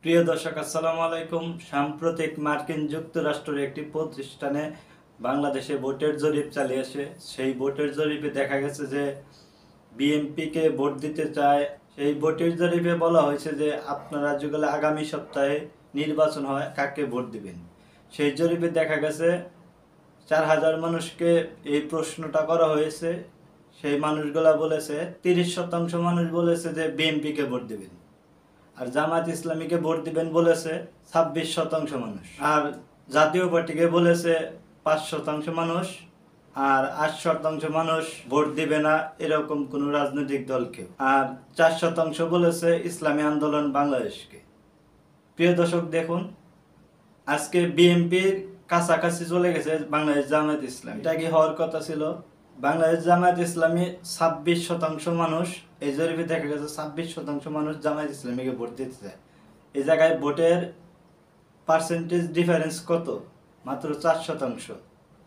প্রিয় দর্শক, আসসালামু আলাইকুম। সাম্প্রতিক মার্কিন যুক্তরাষ্ট্রের একটি প্রতিষ্ঠানে বাংলাদেশে ভোটের জরিপ চালিয়েছে। সেই ভোটের জরিপে দেখা গেছে যে বিএনপিকে ভোট দিতে চায়। সেই ভোটের জরিপে বলা হয়েছে যে আপনারা যেগুলো আগামী সপ্তাহে নির্বাচন হয় কাকে ভোট দিবেন। সেই জরিপে দেখা গেছে 4,000 মানুষকে এই প্রশ্নটা করা হয়েছে। সেই মানুষগুলা বলেছে 30% মানুষ বলেছে যে বিএনপিকে ভোট দিবেন, আর জামাত ইসলামীকে ভোট দিবেন বলেছে 26% মানুষ, আর জাতীয় পার্টিকে বলেছে 5% মানুষ, আর 8% মানুষ ভোট দিবে না এরকম কোন রাজনৈতিক দলকে, আর 4% বলেছে ইসলামী আন্দোলন বাংলাদেশকে। প্রিয় দর্শক, দেখুন আজকে বিএনপির কাছাকাছি চলে গেছে বাংলাদেশ জামাত ইসলামী। এটা কি হওয়ার কথা ছিল? বাংলাদেশ জামায়াত ইসলামী 26% মানুষ, এই জরিপে দেখা গেছে 26% মানুষ জামায়াত ইসলামীকে ভোট দিতে চায়। এই জায়গায় ভোটের পার্সেন্টেজ ডিফারেন্স কত? মাত্র 4%।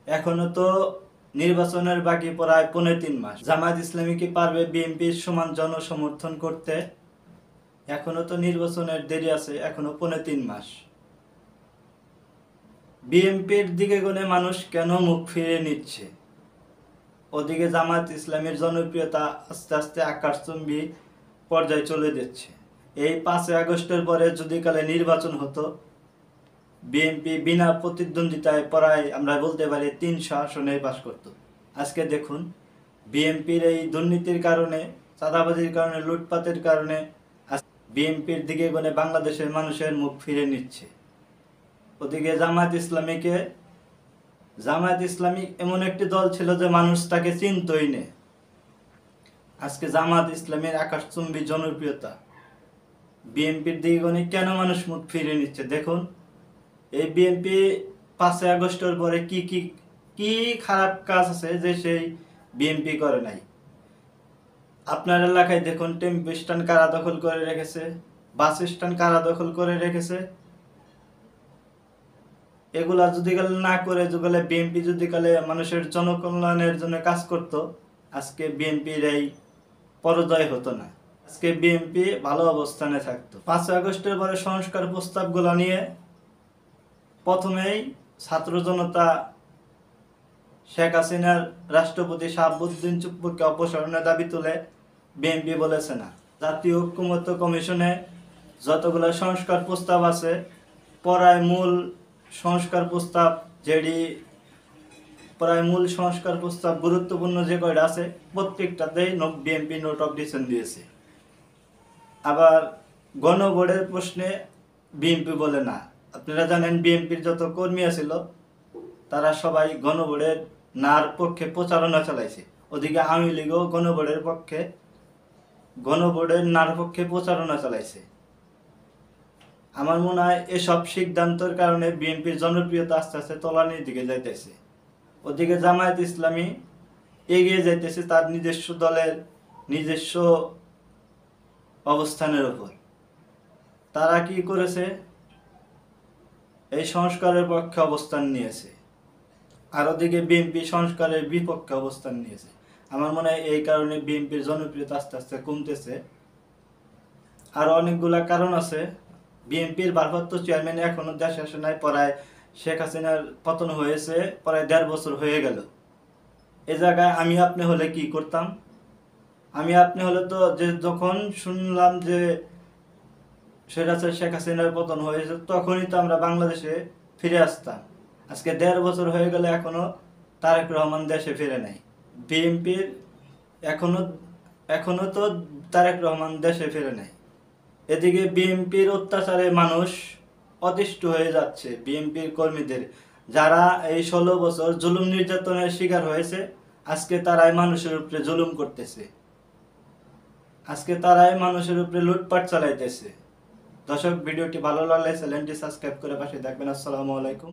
এখনো তো নির্বাচনের বাকি প্রায় 3.5 মাস। জামায়াত ইসলামী কি পারবে বিএনপির সমান জনসমর্থন করতে? এখনো তো নির্বাচনের দেরি আছে, এখনো 3.5 মাস। বিএনপির দিকে গুনে মানুষ কেন মুখ ফিরিয়ে নিচ্ছে? ওদিকে জামাত ইসলামের জনপ্রিয়তা আস্তে আস্তে আকাশচুম্বী পর্যায়ে চলে যাচ্ছে। এই 5 আগস্টের পরে যদি কালে নির্বাচন হতো, বিএনপি বিনা প্রতিদ্বন্দ্বিতায় প্রায় আমরা বলতে পারি 300 আসনে পাশ করত। আজকে দেখুন বিএনপির এই দুর্নীতির কারণে, চাঁদাবাজির কারণে, লুটপাটের কারণে বিএনপির দিকে গনে বাংলাদেশের মানুষের মুখ ফিরে নিচ্ছে। ওদিকে জামাত ইসলামী এমন একটি দল ছিল যে মানুষ তাকে চিনতই না। আজকে জামাত ইসলামের আকাশচুম্বী জনপ্রিয়তা, বিএনপির দিকে কেন মানুষ মুখ ফিরে নিচ্ছে? দেখুন এই বিএনপি 5 আগস্টের পরে কি খারাপ কাজ আছে যে সেই বিএনপি করে নাই। আপনার এলাকায় দেখুন টেম্পো স্ট্যান্ড কারা দখল করে রেখেছে, বাস স্ট্যান্ড কারা দখল করে রেখেছে। এগুলা যদি না করে যেগুলো বিএনপি যদি কালে মানুষের জনকল্যাণের জন্য কাজ করত, আজকে বিএনপির এই পরাজয় হতো না। আজকে বিএনপি ভালো অবস্থানে থাকতো। 5 আগস্টের পরে সংস্কার প্রস্তাবগুলো নিয়ে প্রথমেই ছাত্র জনতা শেখ হাসিনার রাষ্ট্রপতি শাহাবুদ্দিন চুপ্পুকে অপসারণের দাবি তুলে বিএনপি বলেছে না। জাতীয় ঐক্যমত্য কমিশনে যতগুলো সংস্কার প্রস্তাব আছে, পড়ায় মূল সংস্কার প্রস্তাব গুরুত্বপূর্ণ যে কয়টা আছে প্রত্যেকটাতেই বিএনপি নোট অফ ডিসেন্ট দিয়েছে। আবার গণভোটের প্রশ্নে বিএনপি বলে না। আপনারা জানেন বিএনপির যত কর্মী ছিল তারা সবাই গণভোটের নার পক্ষে প্রচারণা চালাইছে। ওদিকে আওয়ামী লীগও গণভোটের নার পক্ষে প্রচারণা চালাইছে। আমার মনে হয় এসব সিদ্ধান্তের কারণে বিএনপির জনপ্রিয়তা আস্তে আস্তে তলানির দিকে যাইতেছে। ওদিকে জামায়াত ইসলামী এগিয়ে যাইতেছে তার নিজস্ব দলের নিজস্ব অবস্থানের উপর। তারা কি করেছে? এই সংস্কারের পক্ষে অবস্থান নিয়েছে, আর ওদিকে বিএনপি সংস্কারের বিপক্ষে অবস্থান নিয়েছে। আমার মনে হয় এই কারণে বিএনপির জনপ্রিয়তা আস্তে আস্তে কমতেছে। আর অনেকগুলা কারণ আছে। বিএনপির ভারপ্রাপ্ত চেয়ারম্যান এখনো দেশে আসে নাই। প্রায় শেখ হাসিনার পতন হয়েছে প্রায় 1.5 বছর হয়ে গেল। এ জায়গায় আমি আপনি হলে কি করতাম? আমি আপনি হলে তো যে যখন শুনলাম যে শেখ হাসিনার পতন হয়েছে তখনই তো আমরা বাংলাদেশে ফিরে আসতাম। আজকে 1.5 বছর হয়ে গেলে এখনো তারেক রহমান দেশে ফিরে নাই। বিএনপির এখনো তো তারেক রহমান দেশে ফিরে নাই। এদিকে বিএনপির অত্যাচারে মানুষ অতিষ্ঠ হয়ে যাচ্ছে। বিএনপির কর্মীদের যারা এই 16 বছর জুলুম নির্যাতনের শিকার হয়েছে, আজকে তারাই মানুষের উপরে জুলুম করতেছে, আজকে তারাই মানুষের উপরে লুটপাট চালাইতেছে। দর্শক, ভিডিওটি ভালো লাগলে চ্যানেলটি সাবস্ক্রাইব করে পাশে থাকবেন। আসসালামু আলাইকুম।